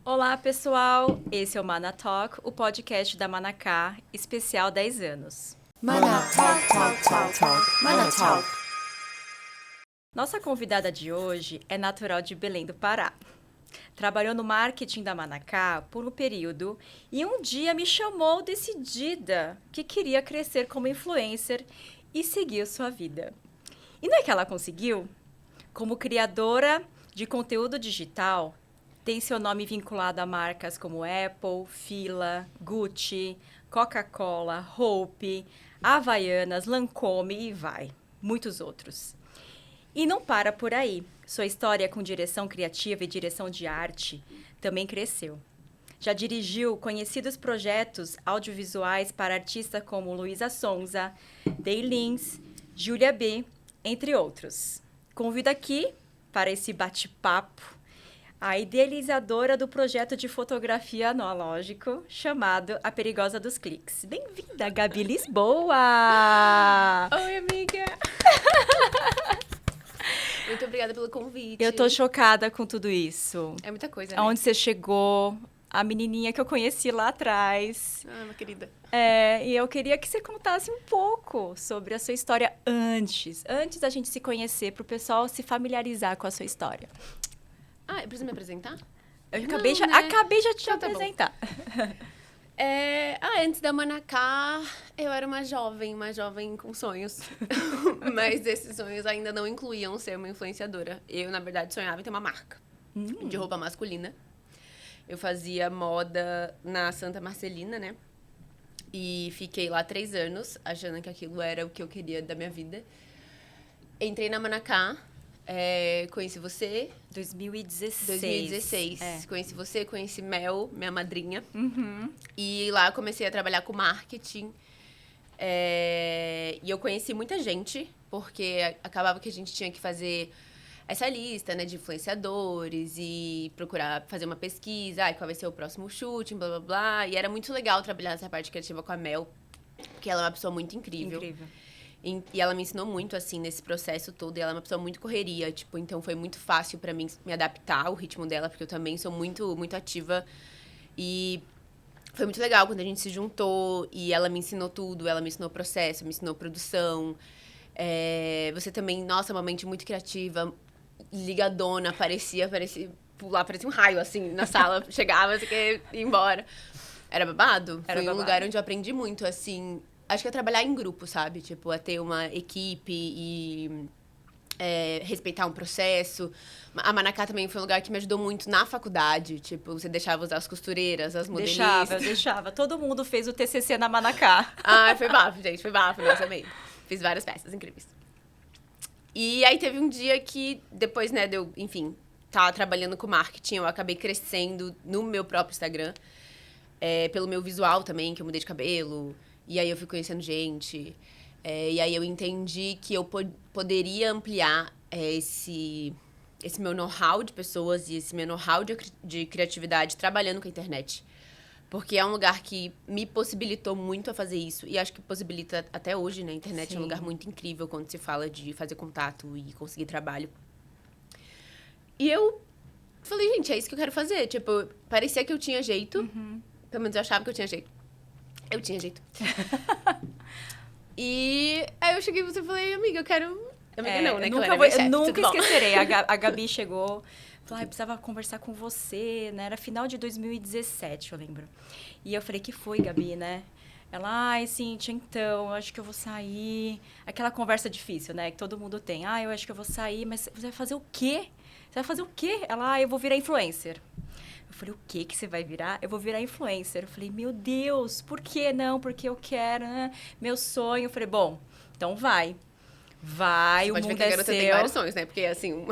Olá, pessoal! Esse é o Mana Talk, o podcast da Manacá, especial 10 anos. Mana Talk, Talk, Talk, Talk. Mana Talk. Nossa convidada de hoje é natural de Belém do Pará. Trabalhou no marketing da Manacá por um período e um dia me chamou decidida que queria crescer como influencer e seguir sua vida. E não é que ela conseguiu? Como criadora de conteúdo digital, tem seu nome vinculado a marcas como Apple, Fila, Gucci, Coca-Cola, Hope, Havaianas, Lancôme e muitos outros. E não para por aí. Sua história com direção criativa e direção de arte também cresceu. Já dirigiu conhecidos projetos audiovisuais para artistas como Luísa Sonza, Day Lins, Júlia B., entre outros. Convido aqui, para esse bate-papo, a idealizadora do projeto de fotografia analógico chamado A Perigosa dos Cliques. Bem-vinda, Gabi Lisboa! Oi, amiga! Muito obrigada pelo convite. Eu tô chocada com tudo isso. É muita coisa, né? Aonde você chegou, a menininha que eu conheci lá atrás. Ah, minha querida. E eu queria que você contasse um pouco sobre a sua história antes da gente se conhecer, para o pessoal se familiarizar com a sua história. Ah, eu preciso me apresentar? Eu Não, acabei de te Então tá bom. apresentar. Antes da Manacá, eu era uma jovem com sonhos. Mas esses sonhos ainda não incluíam ser uma influenciadora. Eu, na verdade, sonhava em ter uma marca de roupa masculina. Eu fazia moda na Santa Marcelina, né? E fiquei lá 3 anos, achando que aquilo era o que eu queria da minha vida. Entrei na Manacá, conheci você. 2016. Conheci você, conheci Mel, minha madrinha. Uhum. E lá eu comecei a trabalhar com marketing. E eu conheci muita gente, porque acabava que a gente tinha que fazer essa lista, né, de influenciadores e procurar fazer uma pesquisa, qual vai ser o próximo shooting, blá, blá, blá. E era muito legal trabalhar nessa parte criativa com a Mel, porque ela é uma pessoa muito incrível. E ela me ensinou muito, assim, nesse processo todo. E ela é uma pessoa muito correria, tipo, então foi muito fácil pra mim me adaptar ao ritmo dela, porque eu também sou muito, muito ativa. E foi muito legal quando a gente se juntou e ela me ensinou tudo. Ela me ensinou o processo, me ensinou produção. Você também, nossa, uma mente muito criativa, ligadona, parecia pular, parecia um raio, assim, na sala. Chegava, você queria ir embora. Era babado. Foi um lugar onde eu aprendi muito, assim. Acho que é trabalhar em grupo, sabe? Tipo, a ter uma equipe e respeitar um processo. A Manacá também foi um lugar que me ajudou muito na faculdade. Tipo, você deixava usar as costureiras, as modelistas. Deixava. Todo mundo fez o TCC na Manacá. Foi bafo, gente. Foi bafo, nossa, amei. Fiz várias peças incríveis. E aí teve um dia que, depois, né, de eu, enfim, tava trabalhando com marketing, eu acabei crescendo no meu próprio Instagram. Pelo meu visual também, que eu mudei de cabelo. E aí eu fui conhecendo gente. E aí eu entendi que eu poderia ampliar esse meu know-how de pessoas e esse meu know-how de criatividade trabalhando com a internet. Porque é um lugar que me possibilitou muito a fazer isso. E acho que possibilita até hoje, né? A internet é um lugar muito incrível quando se fala de fazer contato e conseguir trabalho. E eu falei, gente, é isso que eu quero fazer. Tipo, parecia que eu tinha jeito. Uhum. Pelo menos eu achava que eu tinha jeito. Eu tinha jeito. E aí eu cheguei e você falei, amiga, eu quero... Amiga não, né? Eu nunca esquecerei. A Gabi chegou, falou, eu precisava conversar com você, né? Era final de 2017, eu lembro. E eu falei, que foi, Gabi, né? Ela, Cíntia, então, eu acho que eu vou sair. Aquela conversa difícil, né? Que todo mundo tem. Eu acho que eu vou sair, mas você vai fazer o quê? Você vai fazer o quê? Ela, eu vou virar influencer. Eu falei, o que você vai virar? Eu vou virar influencer. Eu falei, meu Deus, por que não? Porque eu quero, né? Meu sonho. Eu falei, bom, então vai. Vai, você o mundo é seu. Você tem vários sonhos, né? Porque, assim,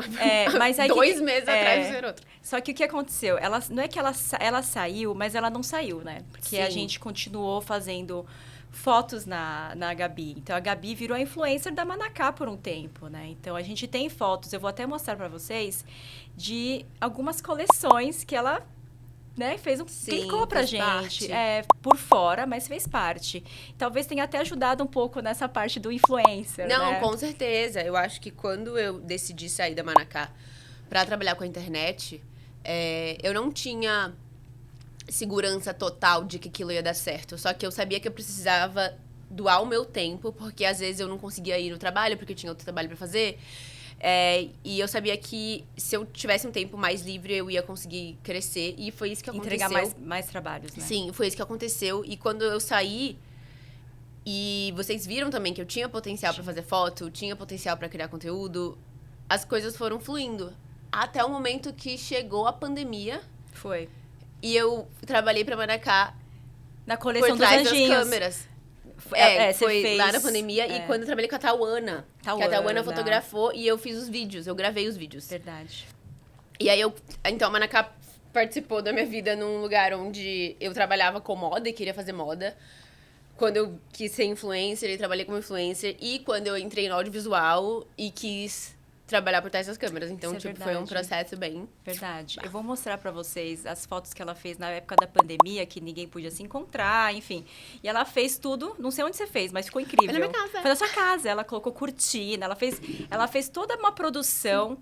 mas aí 2 meses atrás de ser outro. Só que o que aconteceu? Não é que ela saiu, mas ela não saiu, né? Porque a gente continuou fazendo fotos na Gabi. Então, a Gabi virou a influencer da Manacá por um tempo, né? Então, a gente tem fotos, eu vou até mostrar pra vocês, de algumas coleções que ela, né, clicou pra gente. Por fora, mas fez parte. Talvez tenha até ajudado um pouco nessa parte do influencer, Não, né? com certeza. Eu acho que quando eu decidi sair da Manacá pra trabalhar com a internet, eu não tinha segurança total de que aquilo ia dar certo. Só que eu sabia que eu precisava doar o meu tempo, porque às vezes eu não conseguia ir no trabalho, porque eu tinha outro trabalho pra fazer. E eu sabia que se eu tivesse um tempo mais livre, eu ia conseguir crescer. E foi isso que aconteceu. Entregar mais trabalhos, né? Sim, foi isso que aconteceu. E quando eu saí, e vocês viram também que eu tinha potencial pra fazer foto, tinha potencial pra criar conteúdo, as coisas foram fluindo. Até o momento que chegou a pandemia. Foi. E eu trabalhei pra Manacá Na coleção por dos trás das anjinhos. câmeras. Você Foi fez... lá na pandemia. E quando eu trabalhei com a Tauana. Que a Tauana fotografou e eu fiz os vídeos. Eu gravei os vídeos. Verdade. E aí então, a Manacá participou da minha vida num lugar onde eu trabalhava com moda e queria fazer moda. Quando eu quis ser influencer, eu trabalhei como influencer. E quando eu entrei no audiovisual e quis trabalhar por trás das câmeras. Então, Isso é foi um verdade. processo bem... Verdade. Eu vou mostrar pra vocês as fotos que ela fez na época da pandemia, que ninguém podia se encontrar, enfim. E ela fez tudo, não sei onde você fez, mas ficou incrível. Foi na minha casa. Foi na sua casa. Ela colocou cortina, ela fez toda uma produção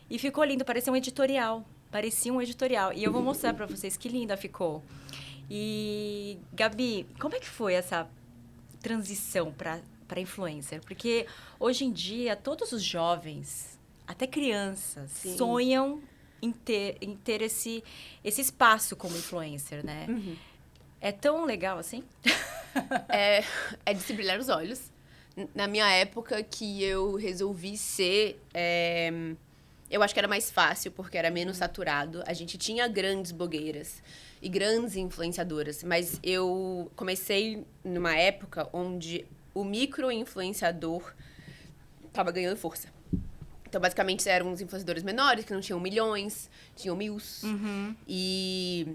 e ficou lindo, parecia um editorial. Parecia um editorial. E eu vou mostrar pra vocês que linda ficou. E, Gabi, como é que foi essa transição para influencer? Porque hoje em dia todos os jovens, até crianças, Sim. sonham em ter esse espaço como influencer, né? Uhum. É tão legal assim? É de se brilhar os olhos. Na minha época que eu resolvi ser... eu acho que era mais fácil, porque era menos saturado. A gente tinha grandes blogueiras e grandes influenciadoras. Mas eu comecei numa época onde o micro-influenciador estava ganhando força. Então, basicamente, eram uns influenciadores menores, que não tinham milhões, tinham mil. Uhum. E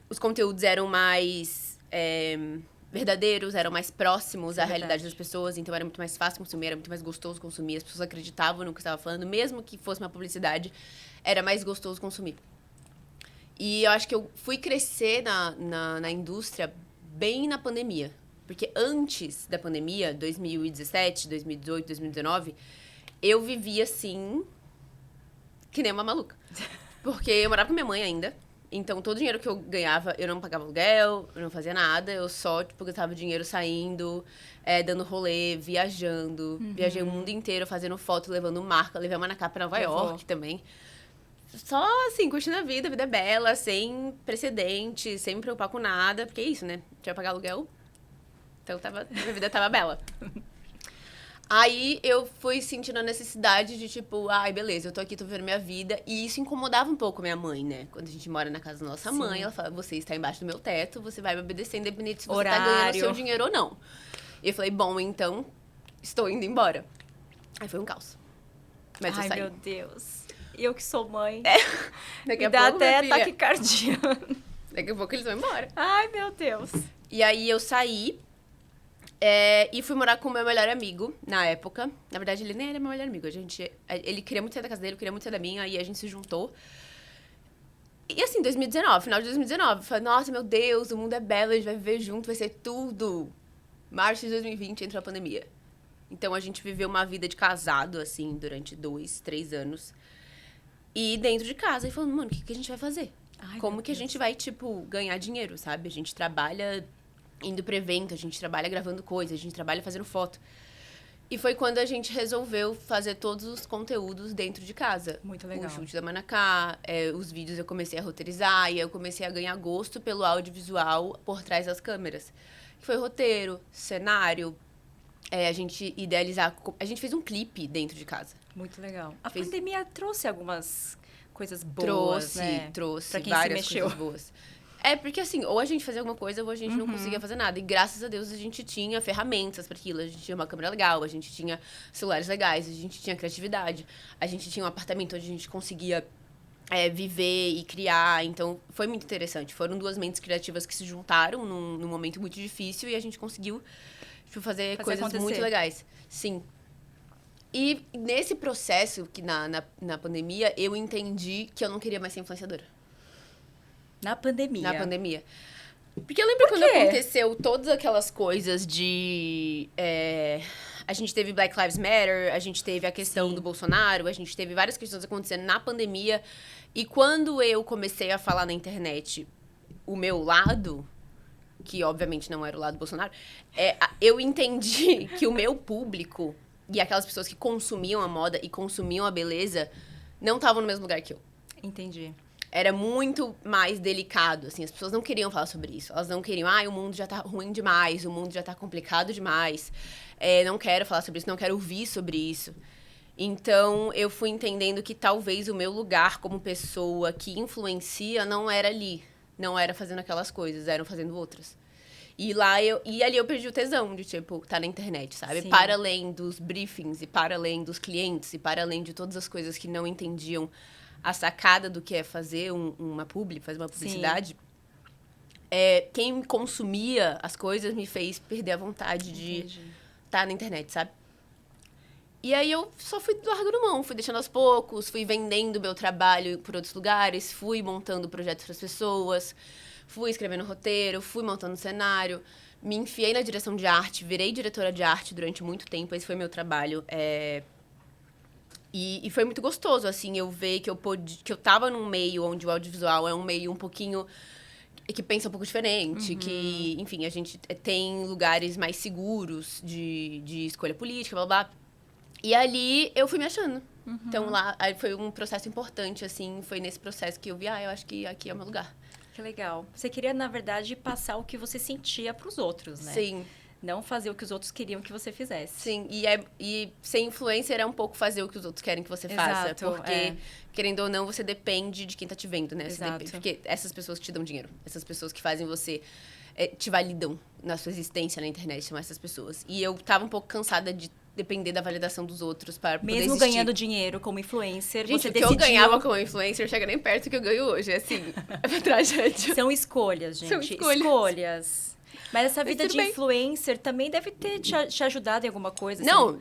os conteúdos eram mais verdadeiros, eram mais próximos à realidade das pessoas. Então, era muito mais fácil consumir, era muito mais gostoso consumir. As pessoas acreditavam no que eu estava falando. Mesmo que fosse uma publicidade, era mais gostoso consumir. E eu acho que eu fui crescer na indústria bem na pandemia. Porque antes da pandemia, 2017, 2018, 2019... eu vivia, assim, que nem uma maluca. Porque eu morava com minha mãe ainda. Então, todo o dinheiro que eu ganhava, eu não pagava aluguel, eu não fazia nada. Eu só, gastava dinheiro saindo, dando rolê, viajando. Uhum. Viajei o mundo inteiro, fazendo foto, levando marca. Levei a Manacá pra Nova York também. Só, assim, curtindo a vida é bela, sem precedente, sem me preocupar com nada. Porque é isso, né? Tinha que pagar aluguel. Então, minha vida tava bela. Aí eu fui sentindo a necessidade de, beleza, eu tô aqui, tô vivendo minha vida. E isso incomodava um pouco minha mãe, né? Quando a gente mora na casa da nossa mãe, ela fala, você está embaixo do meu teto, você vai me obedecer, independente se você tá ganhando o seu dinheiro ou não. E eu falei, bom, então, estou indo embora. Aí foi um caos. Mas eu saí. Ai, meu Deus. Eu que sou mãe. Daqui a dá pouco, até minha filha, taquicardia. daqui a pouco eles vão embora. Ai, meu Deus. E aí eu saí. E fui morar com o meu melhor amigo, na época. Na verdade, ele nem era meu melhor amigo. Ele queria muito sair da casa dele, eu queria muito sair da minha. Aí a gente se juntou. E assim, 2019, final de 2019. Eu falei, nossa, meu Deus, o mundo é belo, a gente vai viver junto, vai ser tudo. Março de 2020 entrou a pandemia. Então, a gente viveu uma vida de casado, assim, durante 2, 3 anos. E dentro de casa, e falando, mano, o que a gente vai fazer? Como que a gente vai, ganhar dinheiro, sabe? A gente trabalha indo pro evento, a gente trabalha gravando coisas, a gente trabalha fazendo foto. E foi quando a gente resolveu fazer todos os conteúdos dentro de casa. Muito legal. O chute da Manacá, os vídeos eu comecei a roteirizar e eu comecei a ganhar gosto pelo audiovisual por trás das câmeras. Que foi roteiro, cenário, a gente idealizar... A gente fez um clipe dentro de casa. Muito legal. A pandemia trouxe algumas coisas boas, Trouxe pra quem várias se mexeu. coisas boas. Porque assim, ou a gente fazia alguma coisa ou a gente não conseguia fazer nada. E graças a Deus a gente tinha ferramentas para aquilo. A gente tinha uma câmera legal, a gente tinha celulares legais, a gente tinha criatividade. A gente tinha um apartamento onde a gente conseguia viver e criar. Então, foi muito interessante. Foram 2 mentes criativas que se juntaram num momento muito difícil e a gente conseguiu fazer coisas acontecer. muito legais. Sim. E nesse processo, que na pandemia, eu entendi que eu não queria mais ser influenciadora. Na pandemia. Na pandemia. Porque eu lembro quando aconteceu todas aquelas coisas de... a gente teve Black Lives Matter, a gente teve a questão do Bolsonaro, a gente teve várias questões acontecendo na pandemia. E quando eu comecei a falar na internet o meu lado, que obviamente não era o lado do Bolsonaro, eu entendi que o meu público e aquelas pessoas que consumiam a moda e consumiam a beleza não estavam no mesmo lugar que eu. Entendi. Era muito mais delicado, assim, as pessoas não queriam falar sobre isso. Elas não queriam, o mundo já tá ruim demais, o mundo já tá complicado demais. Não quero falar sobre isso, não quero ouvir sobre isso. Então, eu fui entendendo que talvez o meu lugar como pessoa que influencia não era ali. Não era fazendo aquelas coisas, eram fazendo outras. E ali eu perdi o tesão de, tipo, tá na internet, sabe? Sim. Para além dos briefings, e para além dos clientes, e para além de todas as coisas que não entendiam a sacada do que é fazer fazer uma publicidade. Quem consumia as coisas me fez perder a vontade de estar na internet, sabe? E aí eu só fui largando mão, fui deixando aos poucos, fui vendendo meu trabalho por outros lugares, fui montando projetos para as pessoas, fui escrevendo roteiro, fui montando cenário, me enfiei na direção de arte, virei diretora de arte durante muito tempo, esse foi meu trabalho. E foi muito gostoso, assim, eu ver que eu tava num meio onde o audiovisual é um meio um pouquinho que pensa um pouco diferente, que, enfim, a gente tem lugares mais seguros de escolha política, blá, blá. E ali eu fui me achando. Então lá aí foi um processo importante, assim, foi nesse processo que eu vi, eu acho que aqui é o meu lugar. Que legal. Você queria, na verdade, passar o que você sentia pros outros, né? Sim. Não fazer o que os outros queriam que você fizesse. Sim, e ser influencer é um pouco fazer o que os outros querem que você faça. Exato, Porque, querendo ou não, você depende de quem tá te vendo, né? Exato. Porque essas pessoas que te dão dinheiro, essas pessoas que fazem você, te validam na sua existência na internet, são essas pessoas. E eu tava um pouco cansada de depender da validação dos outros para poder Mesmo existir. ganhando dinheiro como influencer, Gente, você o que decidiu... eu ganhava como influencer chega nem perto do que eu ganho hoje, assim, é uma tragédia. São escolhas, gente. São escolhas. Mas essa vida de bem. influencer também deve ter te ajudado em alguma coisa. Assim. Não,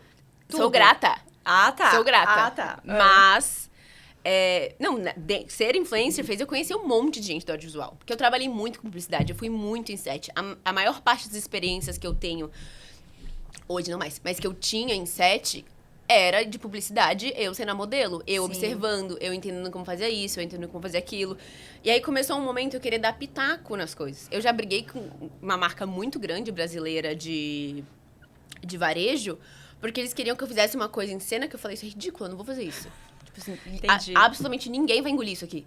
Tudo. sou grata. Ah, tá. Sou grata. Ah, tá. Mas, ser influencer fez eu conhecer um monte de gente do audiovisual. Porque eu trabalhei muito com publicidade, eu fui muito em set. A maior parte das experiências que eu tenho, hoje não mais, mas que eu tinha em set, era de publicidade, eu sendo a modelo. Eu Sim. observando, eu entendendo como fazer isso, eu entendendo como fazer aquilo. E aí começou um momento eu querer dar pitaco nas coisas. Eu já briguei com uma marca muito grande brasileira de varejo, porque eles queriam que eu fizesse uma coisa em cena que eu falei, isso é ridículo, eu não vou fazer isso. Tipo assim, Entendi. absolutamente ninguém vai engolir isso aqui.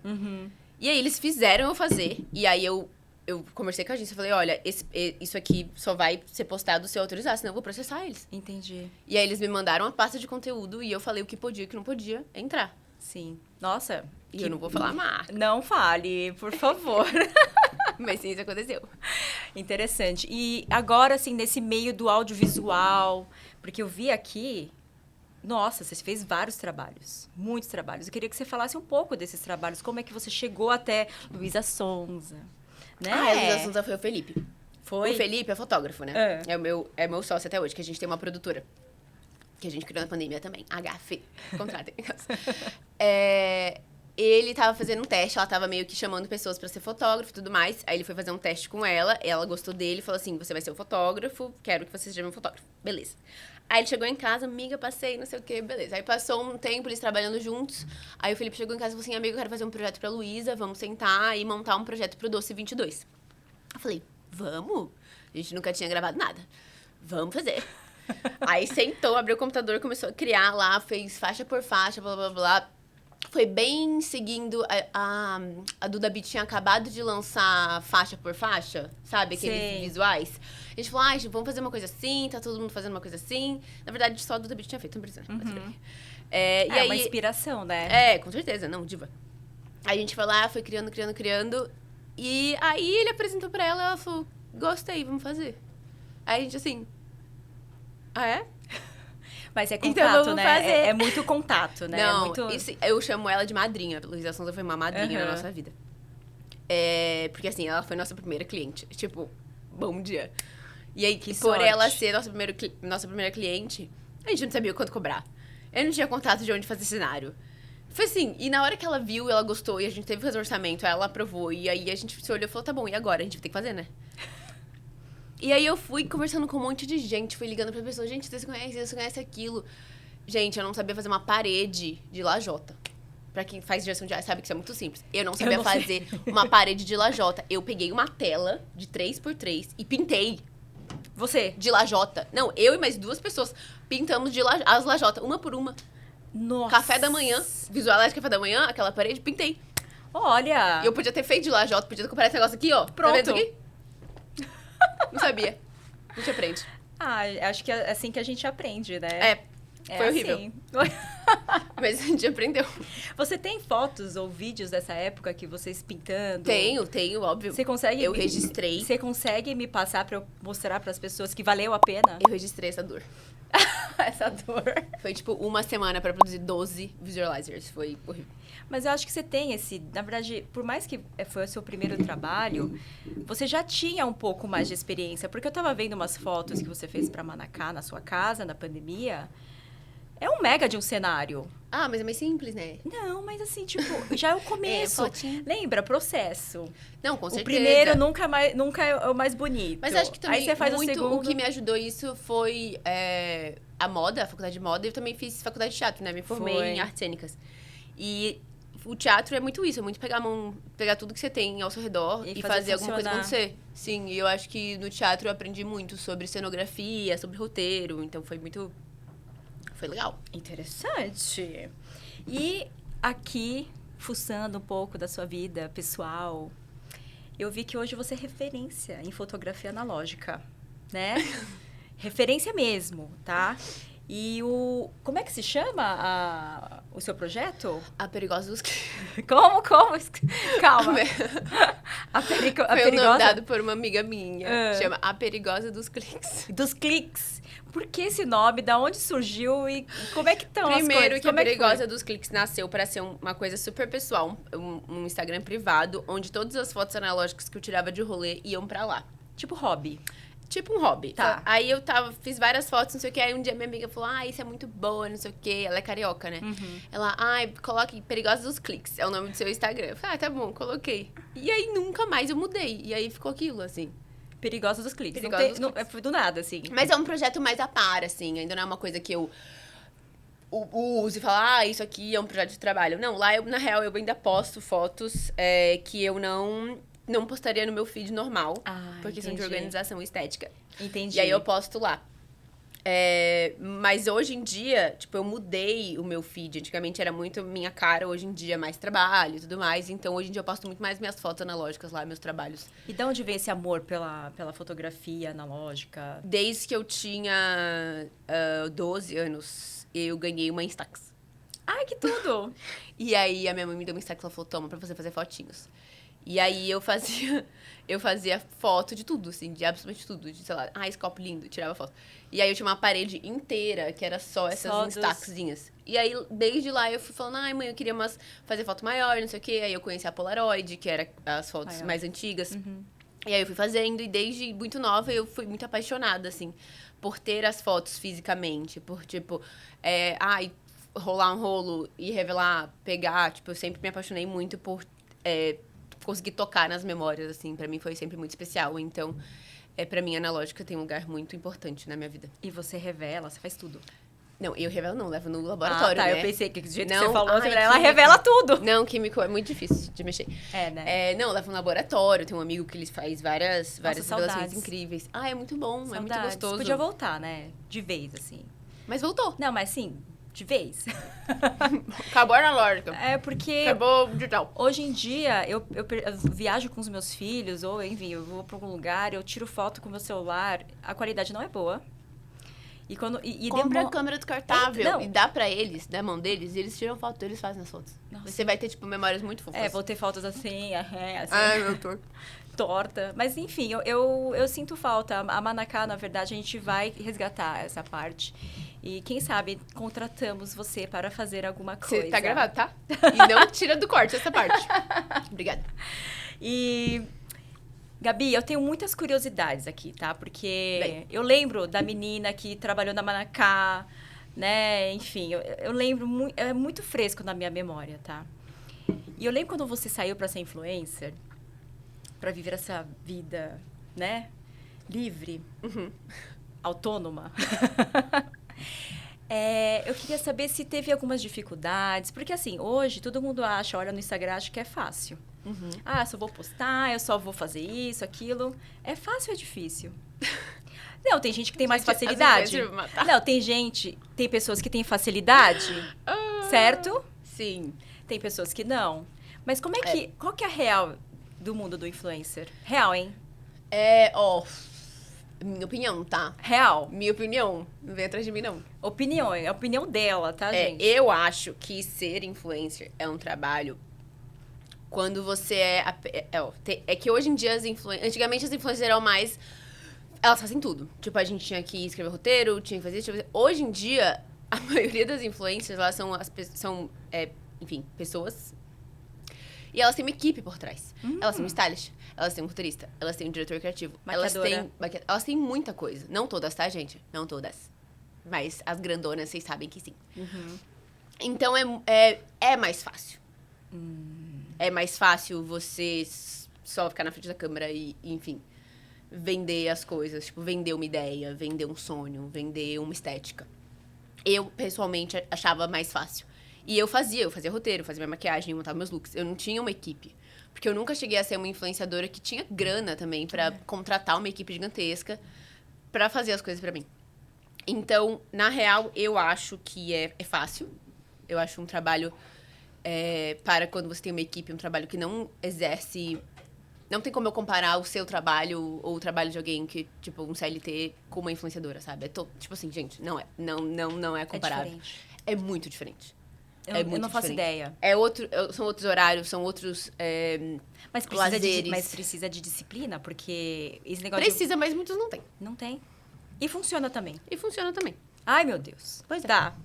E aí eles fizeram eu fazer, e aí eu conversei com a agência e falei, olha, isso aqui só vai ser postado se eu autorizar, senão eu vou processar eles. Entendi. E aí eles me mandaram uma pasta de conteúdo e eu falei o que podia e o que não podia entrar. Sim. Nossa. E eu não vou falar a marca. Não fale, por favor. Mas sim, isso aconteceu. Interessante. E agora, assim, nesse meio do audiovisual, porque eu vi aqui... Nossa, você fez vários trabalhos, muitos trabalhos. Eu queria que você falasse um pouco desses trabalhos. Como é que você chegou até Luísa Sonza, né? A Luísa Sonza foi o Felipe. Foi? O Felipe é fotógrafo, né? É meu sócio até hoje, que a gente tem uma produtora. Que a gente criou na pandemia também. HF. Contratem. Ele tava fazendo um teste, ela tava meio que chamando pessoas pra ser fotógrafo e tudo mais. Aí ele foi fazer um teste com ela gostou dele, falou assim, você vai ser o fotógrafo, quero que você seja meu fotógrafo. Beleza. Aí ele chegou em casa, amiga, passei, não sei o quê, beleza. Aí passou um tempo, eles trabalhando juntos. Aí o Felipe chegou em casa e falou assim, amiga, eu quero fazer um projeto pra Luísa, vamos sentar e montar um projeto pro Doce 22. Eu falei, vamos? A gente nunca tinha gravado nada. Vamos fazer. Aí sentou, abriu o computador, começou a criar lá, fez faixa por faixa, blá, blá, blá. Foi bem seguindo... A Duda Beat tinha acabado de lançar faixa por faixa, sabe? Aqueles visuais. A gente falou, vamos fazer uma coisa assim, tá todo mundo fazendo uma coisa assim. Na verdade, só a Duda Beat tinha feito, não precisa. E aí, uma inspiração, né? Com certeza, não, diva. Aí a gente foi lá, foi criando. E aí ele apresentou pra ela, ela falou, gostei, vamos fazer. Aí a gente assim... Ah, é? Mas é Então contato, vamos né? fazer. É muito contato, né? Não, muito... eu chamo ela de madrinha. A Luísa Sonza foi uma madrinha na nossa vida. Porque assim, ela foi nossa primeira cliente. Tipo, bom dia. E aí, por ela ser nossa primeira cliente, a gente não sabia quanto cobrar. Eu não tinha contato de onde fazer cenário. Foi assim, e na hora que ela viu, ela gostou, e a gente teve que fazer orçamento, ela aprovou, e aí a gente se olhou e falou, tá bom, e agora? A gente vai ter que fazer, né? E aí eu fui conversando com um monte de gente, fui ligando pra pessoas, gente, você conhece isso, conhece aquilo. Gente, eu não sabia fazer uma parede de lajota. Pra quem faz direção de arte, sabe que isso é muito simples. Eu não sabia fazer uma parede de lajota. Eu peguei uma tela de 3x3 e pintei. Você? De lajota. Não, eu e mais 2 pessoas pintamos as lajotas, uma por uma. Nossa. Café da manhã, visual de café da manhã, aquela parede, pintei. Olha. E eu podia ter feito de lajota, podia ter comprado esse negócio aqui, ó. Pronto. Tá vendo aqui? Não sabia. A gente aprende. Acho que é assim que a gente aprende, né? Foi horrível. Assim. Mas a gente aprendeu. Você tem fotos ou vídeos dessa época que vocês pintando? Tenho, óbvio. Você consegue... Eu registrei. Você consegue me passar pra eu mostrar pras pessoas que valeu a pena? Eu registrei essa dor. Essa dor. Foi, tipo, uma semana pra produzir 12 visualizers. Foi horrível. Mas eu acho que você tem esse... Na verdade, por mais que foi o seu primeiro trabalho, você já tinha um pouco mais de experiência. Porque eu tava vendo umas fotos que você fez pra Manacá, na sua casa, na pandemia. É um mega de um cenário. Ah, mas é mais simples, né? Não, mas assim, tipo, já é o começo. fotinho. Lembra? Processo. Não, com certeza. O primeiro nunca é o mais bonito. Mas acho que também aí você faz muito o segundo. o que me ajudou isso foi a moda, a faculdade de moda. Eu também fiz faculdade de teatro, né? Me formei em artes cênicas. E o teatro é muito isso, é muito pegar tudo que você tem ao seu redor e fazer alguma coisa acontecer. Sim, e eu acho que no teatro eu aprendi muito sobre cenografia, sobre roteiro, então foi legal. Interessante. E aqui, fuçando um pouco da sua vida pessoal, eu vi que hoje você é referência em fotografia analógica, né? Referência mesmo, tá? E como é que se chama o seu projeto? A Perigosa dos... Como? Calma. Foi o nome dado por uma amiga minha. Chama A Perigosa dos Cliques. Dos cliques. Por que esse nome? Da onde surgiu e como é que estão as coisas? Primeiro que a Perigosa dos Cliques nasceu para ser uma coisa super pessoal. Um Instagram privado, onde todas as fotos analógicas que eu tirava de rolê iam pra lá. Tipo hobby. Tipo um hobby. Tá. Aí eu fiz várias fotos, não sei o que. Aí um dia minha amiga falou, isso é muito boa, não sei o que. Ela é carioca, né? Uhum. Ela, coloque Perigosa dos Cliques. É o nome do seu Instagram. Eu falei, tá bom, coloquei. E aí nunca mais eu mudei. E aí ficou aquilo, assim. Perigosa dos cliques. Cliques. Foi do nada, assim. Mas é um projeto mais a par, assim. Ainda não é uma coisa que eu uso e falo, isso aqui é um projeto de trabalho. Não, lá, na real, eu ainda posto fotos que eu não postaria no meu feed normal. Porque são de organização estética. Entendi. E aí eu posto lá. Mas hoje em dia, tipo, eu mudei o meu feed. Antigamente era muito minha cara, hoje em dia é mais trabalho e tudo mais. Então, hoje em dia eu posto muito mais minhas fotos analógicas lá, meus trabalhos. E de onde vem esse amor pela fotografia analógica? Desde que eu tinha 12 anos, eu ganhei uma Instax. Ai, que tudo! E aí a minha mãe me deu uma Instax, ela falou, toma, pra você fazer fotinhos. E aí eu fazia foto de tudo, assim, de absolutamente tudo. De, sei lá, esse copo lindo, tirava foto. E aí eu tinha uma parede inteira que era só essas Instaxzinhas. E aí, desde lá, eu fui falando, mãe, eu queria fazer foto maior, não sei o quê. Aí eu conheci a Polaroid, que era as fotos mais antigas. Uhum. E aí eu fui fazendo, e desde muito nova eu fui muito apaixonada, assim, por ter as fotos fisicamente. Por, tipo, rolar um rolo e revelar, pegar. Tipo, eu sempre me apaixonei muito por conseguir tocar nas memórias, assim. Pra mim foi sempre muito especial. Então, pra mim, a analógica tem um lugar muito importante na minha vida. E você revela, você faz tudo. Não, eu revelo não, levo no laboratório, né? Eu pensei que do jeito não, que você falou, ela químico. revela tudo. Não, químico é muito difícil de mexer. Né? Não, levo no laboratório, tem um amigo que ele faz várias revelações saudades. incríveis. É muito bom, Saudades. é muito gostoso. Podia voltar, né? De vez, assim. Mas voltou. Não, mas sim, de vez. Acabou a analógica. Porque... Acabou o digital. Hoje em dia, eu viajo com os meus filhos, ou enfim, eu vou pra algum lugar, eu tiro foto com o meu celular, a qualidade não é boa. E quando compra a câmera descartável e dá pra eles, na mão deles, e eles tiram foto, eles fazem as fotos. Nossa. Você vai ter, tipo, memórias muito fofas. Vou ter fotos assim, assim. Ai, meu torto. Torta. Mas, enfim, eu sinto falta. A Manacá, na verdade, a gente vai resgatar essa parte. E, quem sabe, contratamos você para fazer alguma coisa. Você tá gravado, tá? E não tira do corte essa parte. Obrigada. E... Gabi, eu tenho muitas curiosidades aqui, tá? Porque eu lembro da menina que trabalhou na Manacá, né? Enfim, eu lembro, é muito fresco na minha memória, tá? E eu lembro quando você saiu para ser influencer, para viver essa vida, né? Livre, autônoma. Eu queria saber se teve algumas dificuldades, porque assim, hoje todo mundo acha, olha no Instagram, acha que é fácil. Ah, eu só vou postar, eu só vou fazer isso, aquilo. É fácil ou é difícil? Não, tem gente que tem mais Gente, as facilidade. influencers vão matar. Não, tem pessoas que têm facilidade, certo? Sim. Tem pessoas que não. Mas qual que é a real do mundo do influencer? Real, hein? Minha opinião, tá? Real. Minha opinião. Não vem atrás de mim, não. Opinião, é a opinião dela, tá, gente? Eu acho que ser influencer é um trabalho quando você é que hoje em dia antigamente as influencers eram mais, elas fazem tudo. Tipo, a gente tinha que escrever roteiro, tinha que fazer isso, tinha que fazer. Hoje em dia, a maioria das influencers, elas são enfim, pessoas. E elas têm uma equipe por trás. Elas têm um stylist, elas têm um roteirista, elas têm um diretor criativo. Maquiadora. Elas têm muita coisa. Não todas, tá, gente? Não todas. Mas as grandonas, vocês sabem que sim. Então, é mais fácil. É mais fácil você só ficar na frente da câmera e, enfim, vender as coisas. Tipo, vender uma ideia, vender um sonho, vender uma estética. Eu, pessoalmente, achava mais fácil. E eu fazia roteiro, fazia minha maquiagem, montava meus looks. Eu não tinha uma equipe. Porque eu nunca cheguei a ser uma influenciadora que tinha grana também pra contratar uma equipe gigantesca pra fazer as coisas pra mim. Então, na real, eu acho que é fácil. Eu acho um trabalho, para quando você tem uma equipe, um trabalho que não exerce... Não tem como eu comparar o seu trabalho ou o trabalho de alguém que, tipo, um CLT com uma influenciadora, sabe? Tipo assim, gente, não é. Não é comparável. diferente. É muito diferente. Eu não faço ideia. São outros horários, são outros Mas lazeres. mas precisa de disciplina, porque esse negócio Precisa, mas muitos não tem. Não tem. E funciona também. E funciona também. Ai, meu Deus. Pois é. Tá.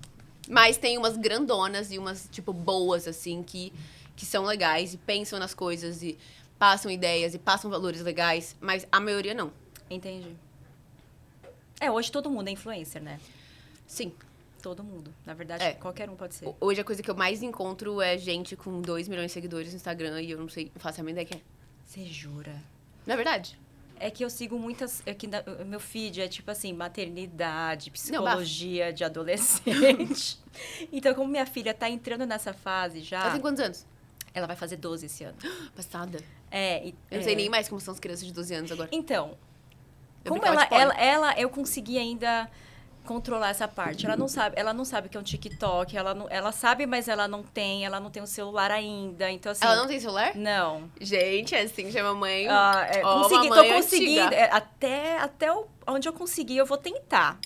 Mas tem umas grandonas e umas, tipo, boas, assim, que são legais e pensam nas coisas e passam ideias e passam valores legais, mas a maioria não. Entendi. Hoje todo mundo é influencer, né? Sim. Todo mundo. Na verdade, qualquer um pode ser. Hoje a coisa que eu mais encontro é gente com 2 milhões de seguidores no Instagram e eu não faço a mínima ideia quem é. Você jura? Não é verdade? É que eu sigo muitas... o meu feed é tipo assim, maternidade, psicologia de adolescente. Então, como minha filha tá entrando nessa fase já... Ela tem quantos anos? Ela vai fazer 12 esse ano. Passada. Eu não sei nem mais como são as crianças de 12 anos agora. Então, Eu como brincava de pole. eu consegui ainda controlar essa parte. Ela não sabe o que é um TikTok, ela sabe, mas ela não tem um celular ainda. Então, assim... Ela não tem celular? Não. Gente, é assim que chama mãe. Tô conseguindo. Até onde eu conseguir, eu vou tentar.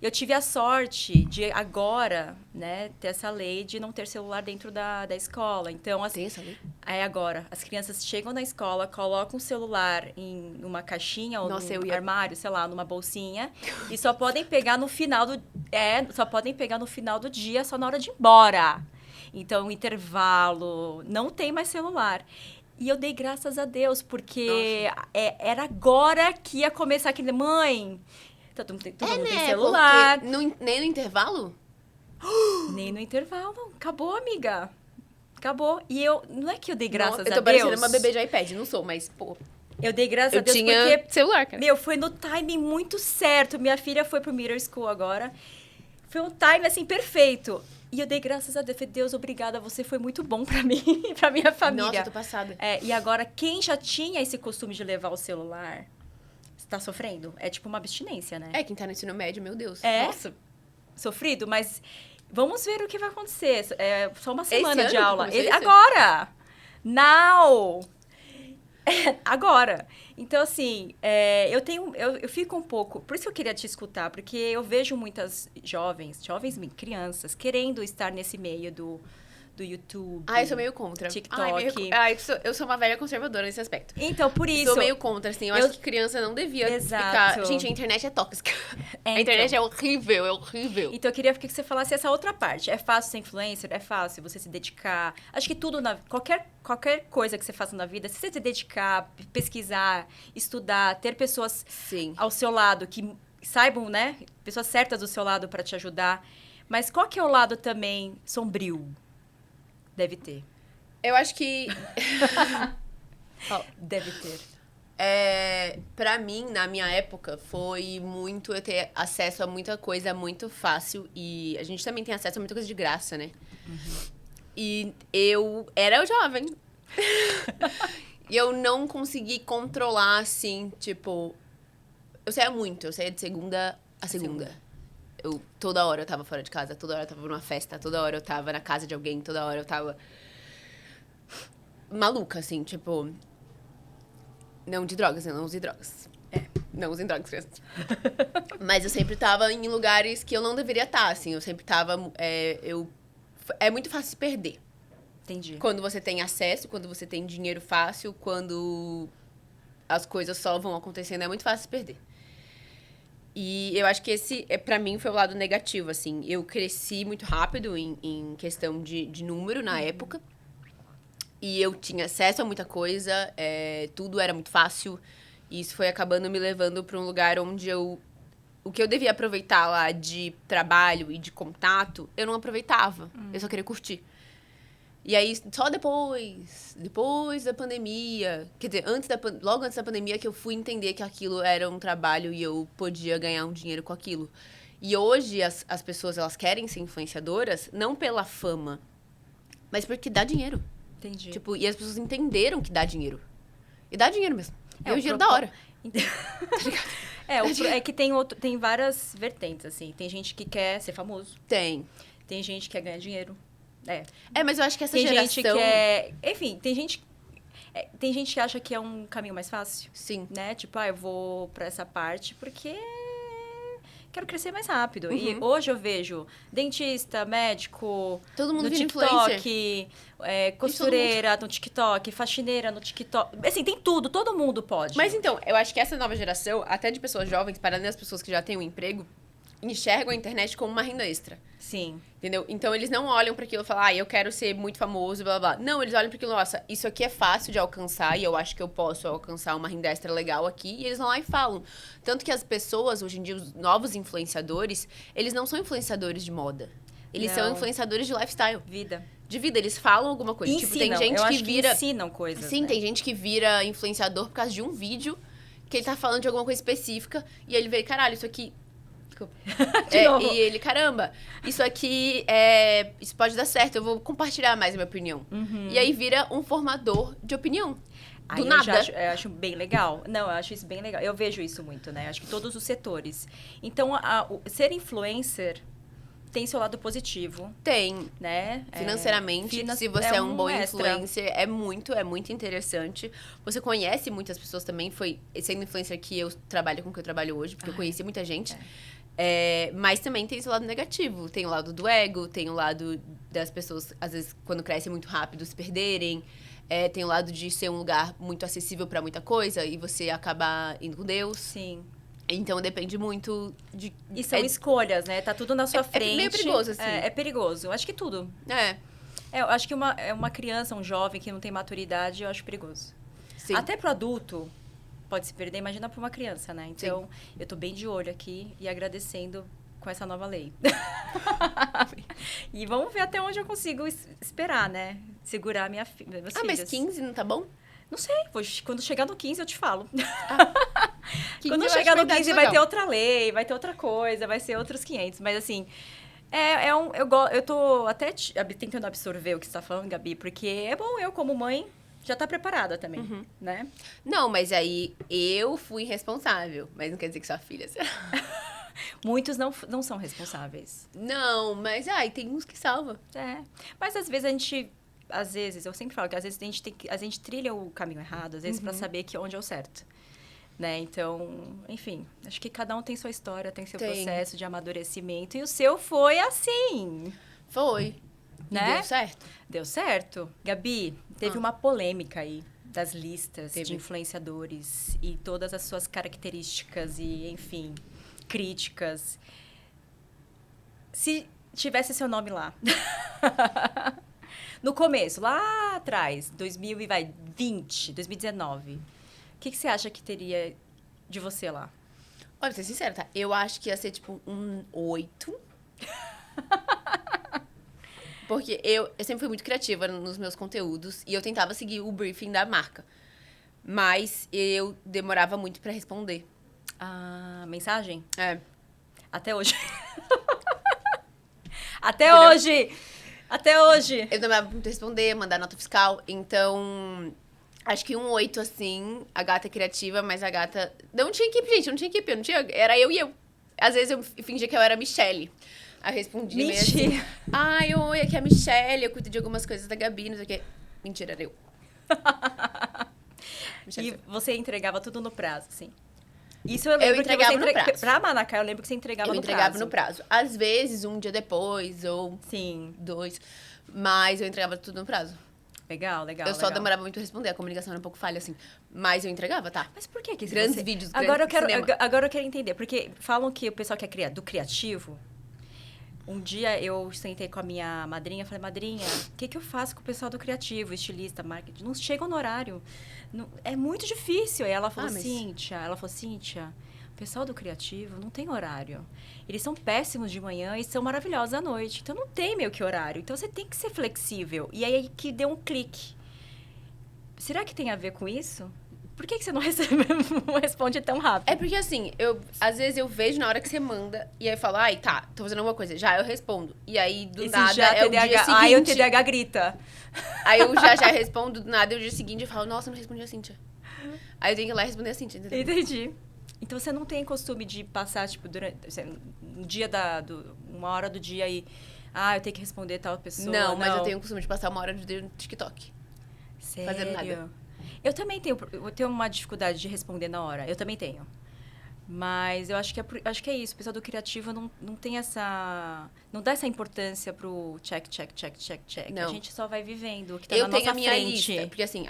Eu tive a sorte de agora, né, ter essa lei de não ter celular dentro da escola. Então, assim, Tem essa lei? Agora, as crianças chegam na escola, colocam o celular em uma caixinha ou num armário, sei lá, numa bolsinha, e só podem pegar no final do dia, só na hora de ir embora. Então, intervalo, não tem mais celular. E eu dei graças a Deus, porque era agora que ia começar aquele... Mãe... Todo mundo tem celular. Nem no intervalo? Nem no intervalo. Acabou, amiga. Acabou. E não é que eu dei graças a Deus. Eu tô parecendo uma bebê de iPad, não sou, mas, pô... Eu dei graças a Deus tinha porque... celular, cara. Foi no timing muito certo. Minha filha foi pro middle school agora. Foi um timing, assim, perfeito. E eu dei graças a Deus. Falei, Deus, obrigada. Você foi muito bom pra mim e pra minha família. Nossa, eu tô passada. E agora, quem já tinha esse costume de levar o celular... Tá sofrendo? É tipo uma abstinência, né? Quem tá no ensino médio, meu Deus. Nossa. Sofrido, mas vamos ver o que vai acontecer. É só uma semana de aula. Agora! Now! Agora. Então, assim, eu fico um pouco... Por isso que eu queria te escutar, porque eu vejo muitas crianças, querendo estar nesse meio do YouTube. Eu sou meio contra. TikTok. Eu sou uma velha conservadora nesse aspecto. Então, por isso... Sou meio contra, assim. Eu acho que criança não devia ficar... Gente, a internet é tóxica. A internet é horrível, é horrível. Então, eu queria que você falasse essa outra parte. É fácil ser influencer? É fácil você se dedicar? Acho que tudo, qualquer coisa que você faça na vida, se você se dedicar, pesquisar, estudar, ter pessoas ao seu lado que saibam, né? Pessoas certas do seu lado para te ajudar. Mas qual que é o lado também sombrio? Deve ter. Eu acho que... Deve ter. Pra mim, na minha época, foi muito eu ter acesso a muita coisa muito fácil. E a gente também tem acesso a muita coisa de graça, né? E eu era jovem. E eu não consegui controlar, assim, tipo... Eu saía muito, eu saía de segunda a segunda. Toda hora eu tava fora de casa, toda hora eu tava numa festa, toda hora eu tava na casa de alguém, toda hora eu tava... maluca, assim, tipo... Não de drogas, eu não usei drogas. Não usem drogas, crianças. Mas eu sempre tava em lugares que eu não deveria estar, assim. Eu sempre tava... É muito fácil se perder. Entendi. Quando você tem acesso, quando você tem dinheiro fácil, quando as coisas só vão acontecendo, é muito fácil se perder. E eu acho que esse, pra mim, foi o lado negativo, assim. Eu cresci muito rápido em questão de número na época. E eu tinha acesso a muita coisa, tudo era muito fácil. E isso foi acabando me levando pra um lugar onde o que eu devia aproveitar lá de trabalho e de contato, eu não aproveitava. Eu só queria curtir. E aí, só depois da pandemia, quer dizer, logo antes da pandemia, que eu fui entender que aquilo era um trabalho e eu podia ganhar um dinheiro com aquilo. E hoje, as pessoas, elas querem ser influenciadoras, não pela fama, mas porque dá dinheiro. Entendi. Tipo, e as pessoas entenderam que dá dinheiro. E dá dinheiro mesmo. E o dinheiro da hora. Tá ligado? É que tem várias vertentes, assim. Tem gente que quer ser famoso. Tem. Tem gente que quer ganhar dinheiro. Mas eu acho que essa Tem geração... gente que é... Enfim, tem gente que acha que é um caminho mais fácil. Sim. Né? Tipo, eu vou pra essa parte porque quero crescer mais rápido. Uhum. E hoje eu vejo dentista, médico... Todo mundo no vira TikTok, costureira no TikTok, faxineira no TikTok. Assim, tem tudo. Todo mundo pode. Mas então, eu acho que essa nova geração, até de pessoas jovens, para além das pessoas que já têm um emprego, enxergam a internet como uma renda extra. Sim. Entendeu? Então, eles não olham para aquilo e falam, eu quero ser muito famoso, blá, blá, blá. Não, eles olham para aquilo, nossa, isso aqui é fácil de alcançar e eu acho que eu posso alcançar uma renda extra legal aqui. E eles vão lá e falam. Tanto que as pessoas, hoje em dia, os novos influenciadores, eles não são influenciadores de moda. Eles são influenciadores de lifestyle. De vida, eles falam alguma coisa. Ensinam. Tipo, tem gente que vira... ensinam coisas, Sim, né? tem gente que vira influenciador por causa de um vídeo que ele tá falando de alguma coisa específica e ele vê, caralho, isso aqui... novo. E ele, caramba, isso aqui isso pode dar certo, eu vou compartilhar mais a minha opinião. E aí vira um formador de opinião. Do nada. Eu acho bem legal. Não, eu acho isso bem legal. Eu vejo isso muito, né? Acho que todos os setores. Então, ser influencer tem seu lado positivo. Tem. Né? Financeiramente, se você é um bom extra. influencer, é muito interessante. Você conhece muitas pessoas também. Foi sendo influencer que eu trabalho com o que eu trabalho hoje, porque eu conheci muita gente. Mas também tem esse lado negativo. Tem o lado do ego, tem o lado das pessoas, às vezes, quando crescem muito rápido, se perderem. Tem o lado de ser um lugar muito acessível pra muita coisa e você acabar indo com Deus. Sim. Então depende muito de... E são escolhas, né? Tá tudo na sua frente. É meio perigoso, assim. É perigoso. Eu acho que tudo. Eu acho que uma criança, um jovem que não tem maturidade, eu acho perigoso. Sim. Até pro adulto pode se perder, imagina pra uma criança, né? Então, eu tô bem de olho aqui e agradecendo com essa nova lei. E vamos ver até onde eu consigo esperar, né? Segurar meus filhos. Mas 15 não tá bom? Não sei, quando chegar no 15 eu te falo. 15 Quando eu chegar acho no uma idade 15 vai legal. ter outra lei, vai ter outra coisa, vai ser outros 500. Mas assim, eu tô até tentando absorver o que você tá falando, Gabi, porque é bom eu, como mãe, já tá preparada também, né? Não, mas aí eu fui responsável. Mas não quer dizer que sua filha será. Muitos não são responsáveis. Não, mas tem uns que salva. Mas às vezes, eu sempre falo que às vezes a gente trilha o caminho errado, às vezes pra saber onde é o certo. Né? Então, enfim, acho que cada um tem sua história, tem seu processo de amadurecimento. E o seu foi assim. Foi. Né? E deu certo. Deu certo. Gabi, teve uma polêmica aí das listas de influenciadores e todas as suas características e, enfim, críticas. Se tivesse seu nome lá, no começo, lá atrás, 2020, 2019, o que você acha que teria de você lá? Olha, pra ser sincera, tá? Eu acho que ia ser, tipo, um 8. Porque eu sempre fui muito criativa nos meus conteúdos e eu tentava seguir o briefing da marca. Mas eu demorava muito pra responder. Ah, mensagem? É. Até hoje. Até Entendeu? hoje! Até hoje! Eu demorava muito pra responder, mandar nota fiscal. Então, acho que 8, assim, a gata é criativa, mas a gata... Não tinha equipe, gente, não tinha equipe. Eu não tinha... Era eu e eu. Às vezes eu fingia que eu era a Michelle. Aí eu respondi meio assim... Mentira! Ai, oi, aqui é a Michelle, eu cuido de algumas coisas da Gabi, não sei o quê. Mentira, era eu. Michelle E foi. você entregava tudo no prazo, assim. Isso eu lembro entregava que você no prazo. Pra Manacá, eu lembro que você entregava Eu no entregava prazo. no prazo. Às vezes, um dia depois, ou Sim. 2. Mas eu entregava tudo no prazo. Legal, legal, Eu só legal. demorava muito a responder, a comunicação era um pouco falha, assim. Mas eu entregava, tá? Mas por que Grandes você... vídeos, agora grande cinema. agora eu quero entender, porque falam que o pessoal que é do criativo... Um dia eu sentei com a minha madrinha e falei, madrinha, o que eu faço com o pessoal do criativo, estilista, marketing? Não chegam no horário. É muito difícil. Aí ela falou, mas- Cíntia, o pessoal do criativo não tem horário. Eles são péssimos de manhã e são maravilhosos à noite. Então não tem meio que horário. Então você tem que ser flexível. E aí que deu um clique. Será que tem a ver com isso? Por que você não não responde tão rápido? É porque, assim, às vezes eu vejo na hora que você manda, e aí eu falo, ai, tá, tô fazendo alguma coisa. Já eu respondo. E aí, do Esse nada, já é o dia TDAH, seguinte. aí o TDAH grita. Aí eu já respondo, do nada, e o dia seguinte eu falo, nossa, eu não respondi a Cíntia. Aí eu tenho que ir lá responder a Cíntia, entendeu? Entendi. Então você não tem costume de passar, tipo, durante um dia uma hora do dia e. Ah, eu tenho que responder tal pessoa. Não, mas eu tenho o costume de passar uma hora de dia no TikTok. Sério? fazendo nada. Eu também tenho uma dificuldade de responder na hora. Eu também tenho. Mas eu acho que é isso. O pessoal do criativo não tem essa... Não dá essa importância pro check. Não. A gente só vai vivendo o que tá Eu na tenho nossa a minha frente. lista, porque assim,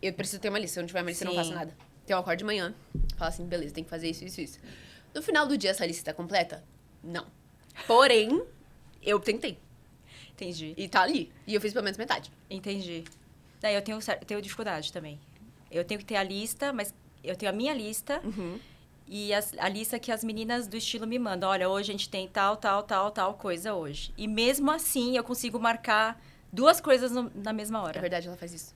eu preciso ter uma lista. Se eu não tiver uma lista, eu não faço Sim. nada. Então eu acordo de manhã, falo assim, beleza, tem que fazer isso. No final do dia, essa lista tá completa? Não. Porém, eu tentei. Entendi. E tá ali. E eu fiz pelo menos metade. Entendi. Daí eu tenho dificuldade também. Eu tenho que ter a lista, mas eu tenho a minha lista e a lista que as meninas do estilo me mandam. Olha, hoje a gente tem tal coisa hoje. E mesmo assim, eu consigo marcar 2 coisas na mesma É hora. verdade, ela faz isso.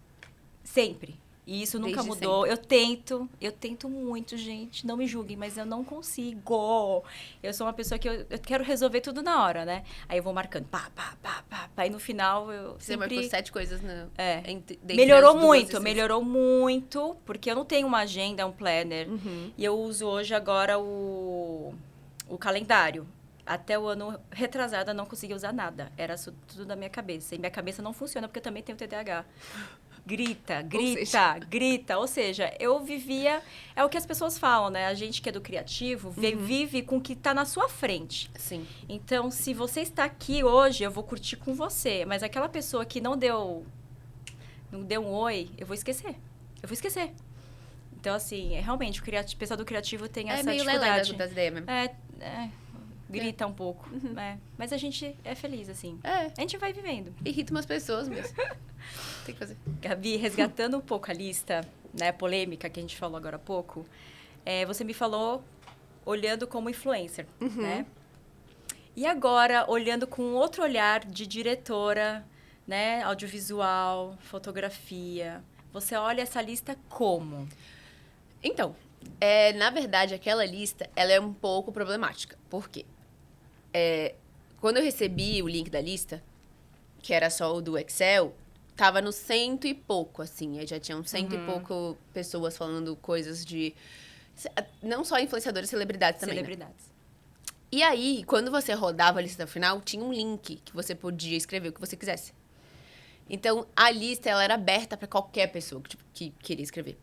Sempre. E isso nunca Desde mudou. Eu tento muito, gente. Não me julguem, mas eu não consigo. Eu sou uma pessoa que eu quero resolver tudo na hora, né? Aí eu vou marcando, pá. E no final eu Você sempre... marcou 7 coisas dentre Melhorou as 2 muito, lições. melhorou muito, porque eu não tenho uma agenda, um planner. E eu uso hoje agora o calendário. Até o ano retrasado eu não conseguia usar nada. Era tudo da minha cabeça. E minha cabeça não funciona porque eu também tenho TDAH. Grita. Ou seja, eu vivia... É o que as pessoas falam, né? A gente que é do criativo vive com o que está na sua frente. Sim. Então, se você está aqui hoje, eu vou curtir com você. Mas aquela pessoa que não deu um oi, eu vou esquecer. Então, assim, realmente, o pessoal do criativo tem essa meio dificuldade. lelé das ideias mesmo. Grita um pouco. Mas a gente é feliz, assim. É. A gente vai vivendo. Irrita umas pessoas mesmo. Tem que fazer. Gabi, resgatando um pouco a lista, né, polêmica que a gente falou agora há pouco, você me falou olhando como influencer, né? E agora, olhando com outro olhar de diretora, né, audiovisual, fotografia, você olha essa lista como? Então, na verdade, aquela lista, ela é um pouco problemática. Por quê? Quando eu recebi o link da lista, que era só o do Excel, tava no 100 e pouco, assim. Aí já tinham 100 e pouco pessoas falando coisas de... Não só influenciadores, celebridades também, né? Celebridades. E aí, quando você rodava a lista final, tinha um link que você podia escrever o que você quisesse. Então, a lista, ela era aberta para qualquer pessoa que queria escrever.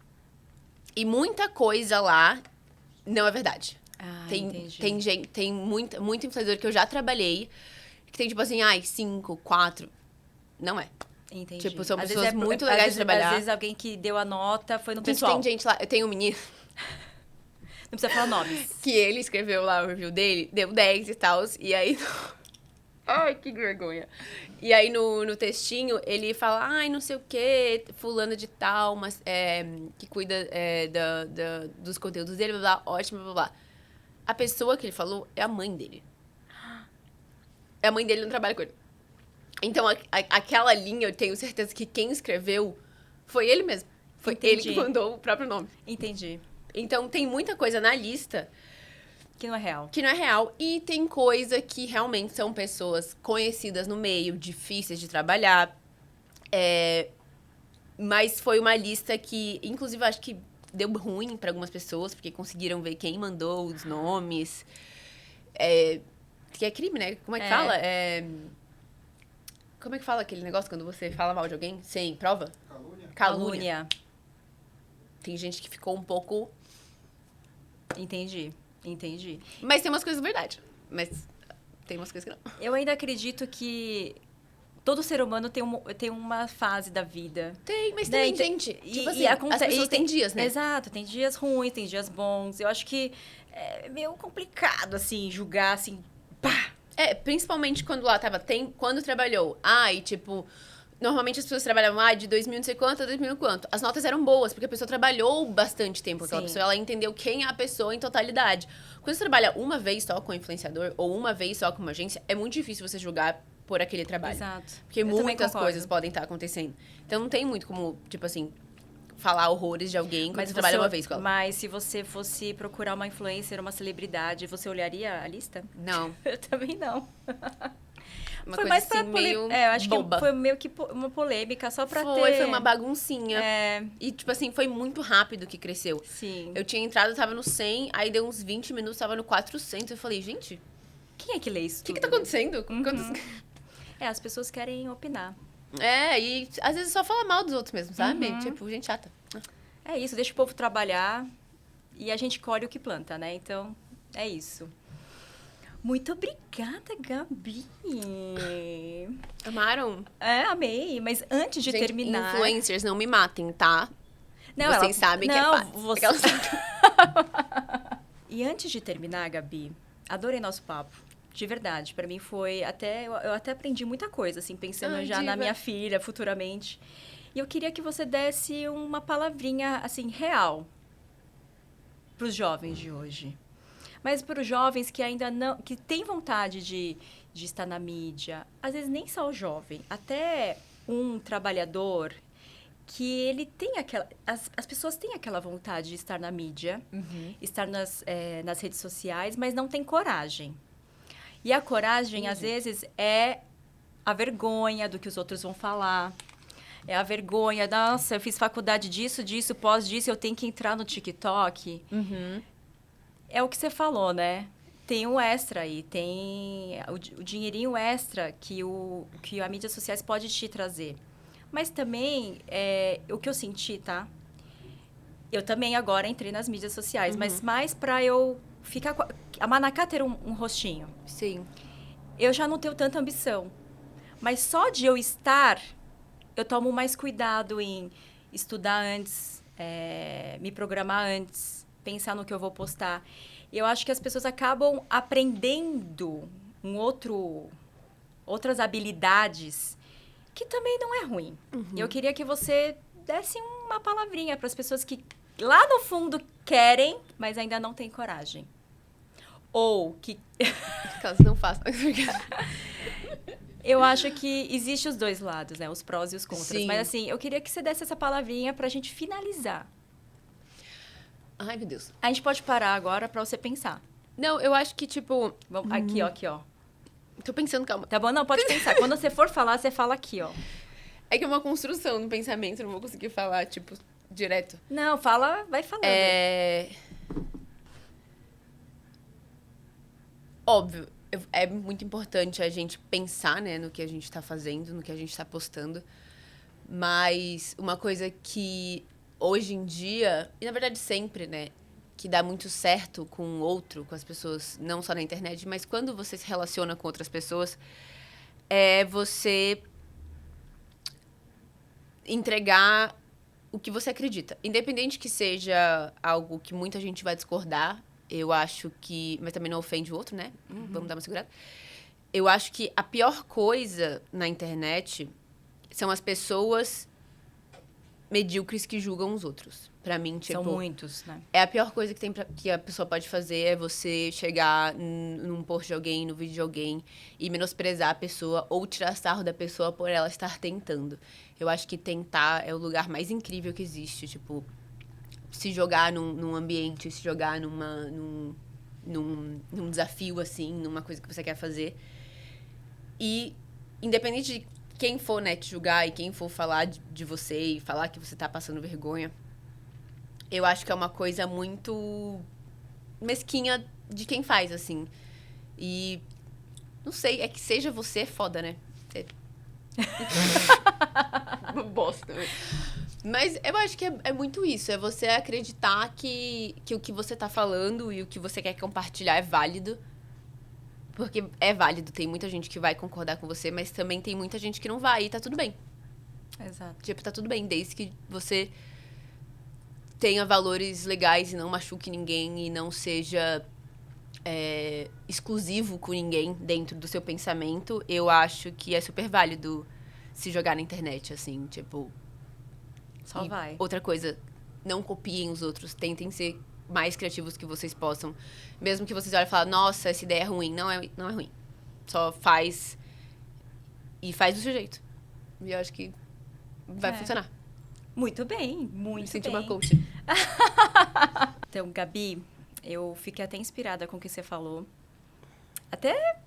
E muita coisa lá não é verdade. Entendi. Tem muito influenciador que eu já trabalhei, que tem, tipo assim, 5, 4. Não é. Entendi. Tipo, são Às pessoas vezes muito legais de trabalhar. Às vezes alguém que deu a nota foi no Gente, pessoal. tem gente lá, eu tenho um menino Não precisa falar nomes. que ele escreveu lá o review dele, deu 10 e tal, e aí... Ai, que vergonha. E aí, no textinho, ele fala, não sei o quê, fulano de tal, mas, que cuida dos conteúdos dele, blá, blá, ótimo, blá, blá. A pessoa que ele falou é a mãe dele. A mãe dele não trabalha com ele. Então, aquela linha, eu tenho certeza que quem escreveu foi ele mesmo. Foi Entendi. ele que mandou o próprio nome. Entendi. Então, tem muita coisa na lista Que não é real. que não é real. E tem coisa que realmente são pessoas conhecidas no meio, difíceis de trabalhar. Mas foi uma lista que, inclusive, eu acho que deu ruim para algumas pessoas, porque conseguiram ver quem mandou os nomes. Que é crime, né? Como é que fala? Como é que fala aquele negócio quando você fala mal de alguém sem prova? Calúnia. Calúnia. Tem gente que ficou um pouco... Entendi. Mas tem umas coisas verdade. Mas tem umas coisas que não. Eu ainda acredito que todo ser humano tem uma fase da vida. Tem, mas Né, também, então- gente, tipo e assim, acontece- as pessoas e têm dias, né? Exato, tem dias ruins, tem dias bons. Eu acho que é meio complicado, assim, julgar, assim, pá! Principalmente quando lá tava, quando trabalhou. E tipo, normalmente as pessoas trabalhavam, de 2000 não sei quanto a 2000 quanto. As notas eram boas, porque a pessoa trabalhou bastante tempo com aquela Sim. pessoa, ela entendeu quem é a pessoa em totalidade. Quando você trabalha uma vez só com o influenciador, ou uma vez só com uma agência, é muito difícil você julgar por aquele trabalho. Exato. Porque Eu também muitas concordo. coisas podem estar acontecendo. Então não tem muito como, tipo assim, falar horrores de alguém quando você trabalha uma vez com ela. Mas se você fosse procurar uma influencer, uma celebridade, você olharia a lista? Não. Eu também não. Uma Foi coisa mais assim, pra meio eu acho boba. que foi meio que uma polêmica, só pra Foi ter... uma baguncinha. É, E, tipo assim, foi muito rápido que cresceu. sim. Eu tinha entrado, tava no 100, aí deu uns 20 minutos, tava no 400. Eu falei, gente, Quem é que lê isso o que tudo? tá acontecendo? As pessoas querem opinar. E às vezes só fala mal dos outros mesmo, sabe? Uhum. Tipo, gente chata. É isso, deixa o povo trabalhar e a gente colhe o que planta, né? Então, é isso. Muito obrigada, Gabi. Amaram? Amei. Mas antes de Gente, terminar... influencers, não me matem, tá? Não, Vocês sabem que é não, fácil. você... Aquelas- E antes de terminar, Gabi, adorei nosso papo. De verdade, pra mim foi até... Eu até aprendi muita coisa, assim, pensando Ai, já na diva. minha filha futuramente. E eu queria que você desse uma palavrinha, assim, real pros jovens de hoje. Mas para os jovens que ainda não... que têm vontade de estar na mídia. Às vezes nem só o jovem, até um trabalhador que ele tem aquela... As pessoas têm aquela vontade de estar na mídia, estar nas redes sociais, mas não tem coragem. E a coragem, às vezes, é a vergonha do que os outros vão falar. É a vergonha, nossa, eu fiz faculdade disso, pós disso, eu tenho que entrar no TikTok. É o que você falou, né? Tem um extra aí, tem o dinheirinho extra que a mídias sociais pode te trazer. Mas também, o que eu senti, tá? Eu também agora entrei nas mídias sociais, mas mais pra eu ficar... A Manacá ter um rostinho. Sim. Eu já não tenho tanta ambição. Mas só de eu estar, eu tomo mais cuidado em estudar antes, me programar antes, pensar no que eu vou postar. E eu acho que as pessoas acabam aprendendo outras habilidades que também não é ruim. E eu queria que você desse uma palavrinha para as pessoas que lá no fundo querem, mas ainda não têm coragem. Ou que... Caso não façam. Eu acho que existe os dois lados, né? Os prós e os contras. Sim. Mas assim, eu queria que você desse essa palavrinha pra gente finalizar. Ai, meu Deus. A gente pode parar agora pra você pensar. Não, eu acho que, tipo... Vamos, aqui, ó. Tô pensando, calma. Tá bom? Não, pode pensar. Quando você for falar, você fala aqui, ó. É que é uma construção no pensamento, eu não vou conseguir falar, tipo, direto. Não, fala, vai falando. Óbvio, é muito importante a gente pensar, né, no que a gente tá fazendo, no que a gente tá postando. Mas uma coisa que hoje em dia, e na verdade sempre, né, que dá muito certo com o outro, com as pessoas, não só na internet, mas quando você se relaciona com outras pessoas, é você entregar o que você acredita. Independente que seja algo que muita gente vai discordar, eu acho que... Mas também não ofende o outro, né? Vamos dar uma segurada. Eu acho que a pior coisa na internet são as pessoas medíocres que julgam os outros. Pra mim, tipo... São muitos, né? É a pior coisa que a pessoa pode fazer é você chegar num post de alguém, no vídeo de alguém e menosprezar a pessoa ou tirar sarro da pessoa por ela estar tentando. Eu acho que tentar é o lugar mais incrível que existe. Tipo, se jogar num ambiente, se jogar num desafio, assim, numa coisa que você quer fazer. E, independente de quem for, né, te julgar e quem for falar de você e falar que você tá passando vergonha, eu acho que é uma coisa muito mesquinha de quem faz, assim. E, não sei, é que seja você é foda, né? Bosta. Mas eu acho que é muito isso. É você acreditar que o que você tá falando e o que você quer compartilhar é válido. Porque é válido. Tem muita gente que vai concordar com você, mas também tem muita gente que não vai. E tá tudo bem. Exato. Tipo, tá tudo bem. Desde que você tenha valores legais e não machuque ninguém e não seja exclusivo com ninguém dentro do seu pensamento, eu acho que é super válido se jogar na internet, assim, tipo... Só vai. Outra coisa, não copiem os outros, tentem ser mais criativos que vocês possam. Mesmo que vocês olhem e falem, nossa, essa ideia é ruim. Não é ruim. Só faz e faz do seu jeito. E eu acho que vai funcionar. Muito bem, muito Me senti bem. uma coach. Então, Gabi, eu fiquei até inspirada com o que você falou. Até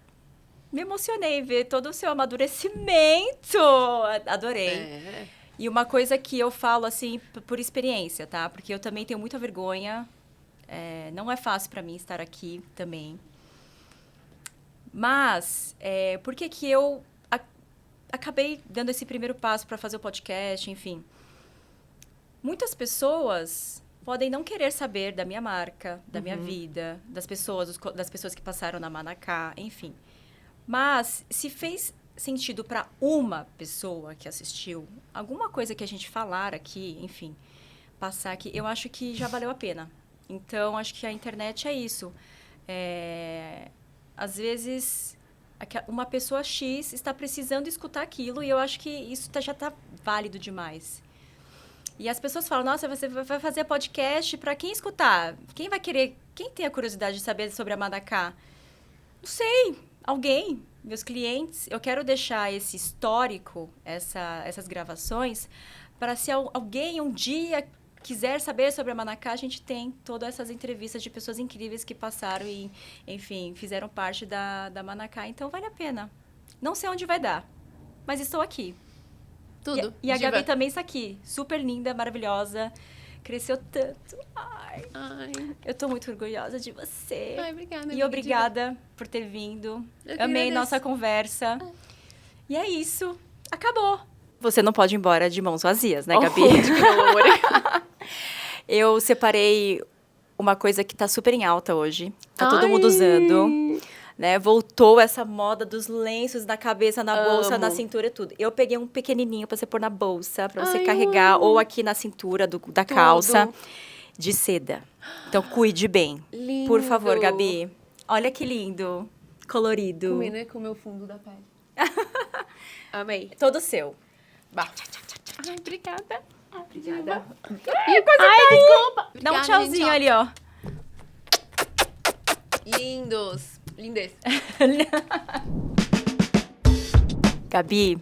me emocionei ver todo o seu amadurecimento. Adorei. E uma coisa que eu falo, assim, por experiência, tá? Porque eu também tenho muita vergonha. Não é fácil pra mim estar aqui também. Mas, por que que eu acabei dando esse primeiro passo para fazer o podcast, enfim? Muitas pessoas podem não querer saber da minha marca, da minha vida, das pessoas que passaram na Manacá, enfim. Mas, se fez sentido para uma pessoa que assistiu, alguma coisa que a gente falar aqui, enfim, passar aqui, eu acho que já valeu a pena. Então, acho que a internet é isso. Às vezes, uma pessoa X está precisando escutar aquilo e eu acho que isso já está válido demais. E as pessoas falam, nossa, você vai fazer podcast para quem escutar? Quem vai querer? Quem tem a curiosidade de saber sobre a Manacá? Não sei, alguém, meus clientes. Eu quero deixar esse histórico, essas gravações, para se alguém um dia quiser saber sobre a Manacá, a gente tem todas essas entrevistas de pessoas incríveis que passaram e, enfim, fizeram parte da Manacá. Então, vale a pena. Não sei onde vai dar, mas estou aqui. Tudo. E a Gabi também está aqui. Super linda, maravilhosa. Cresceu tanto. Ai. Eu tô muito orgulhosa de você. Ai, obrigada. E obrigada por ter vindo. Eu Amei agradeço. nossa conversa. E é isso. Acabou. Você não pode ir embora de mãos vazias, né, Gabi? Eu separei uma coisa que tá super em alta hoje. Tá todo mundo usando. Né? Voltou essa moda dos lenços na cabeça, na bolsa, na cintura e tudo. Eu peguei um pequenininho pra você pôr na bolsa, pra você carregar, ou aqui na cintura da calça, de seda. Então, cuide bem. Lindo. Por favor, Gabi. Olha que lindo. Colorido. Combina com o meu fundo da pele. Amei. Todo seu. Bah. Ai, obrigada. Obrigada. Desculpa. Dá um Obrigada, tchauzinho gente, ó. ali, ó. Lindos. Lindes. Gabi,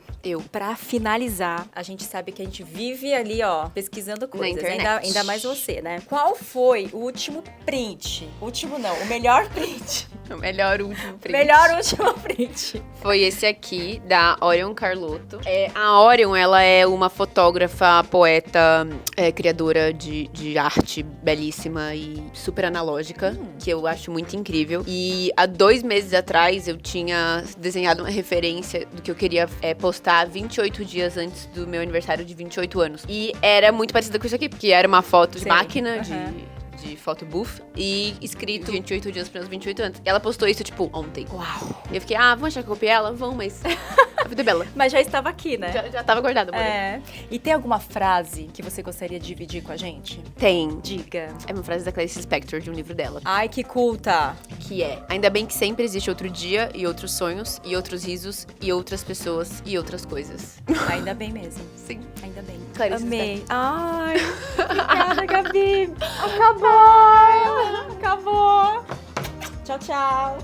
pra finalizar, a gente sabe que a gente vive ali, ó, pesquisando coisas. Ainda mais você, né? Qual foi o último print? Último não, o melhor print. O melhor último print. Melhor último print. Foi esse aqui, da Orion Carlotto. A Orion, ela é uma fotógrafa, poeta, criadora de arte belíssima e super analógica, que eu acho muito incrível. E há 2 meses atrás, eu tinha desenhado uma referência do que eu queria postar 28 dias antes do meu aniversário de 28 anos. E era muito parecida com isso aqui, porque era uma foto de máquina, de foto booth, e escrito 28 dias para os 28 anos. E ela postou isso, tipo, ontem. Uau. E eu fiquei, vão achar que eu copiei ela? Vão, mas a vida é bela. Mas já estava aqui, né? Já tava guardada, amor. E tem alguma frase que você gostaria de dividir com a gente? Tem. Diga. É uma frase da Clarice Lispector, de um livro dela. Ai, que culta. que é: ainda bem que sempre existe outro dia, e outros sonhos, e outros risos, e outras pessoas, e outras coisas. Ainda bem mesmo. Sim. Ainda bem. Clarice Amei. Ai, obrigada, Gabi. Acabou. Acabou. Tchau, tchau.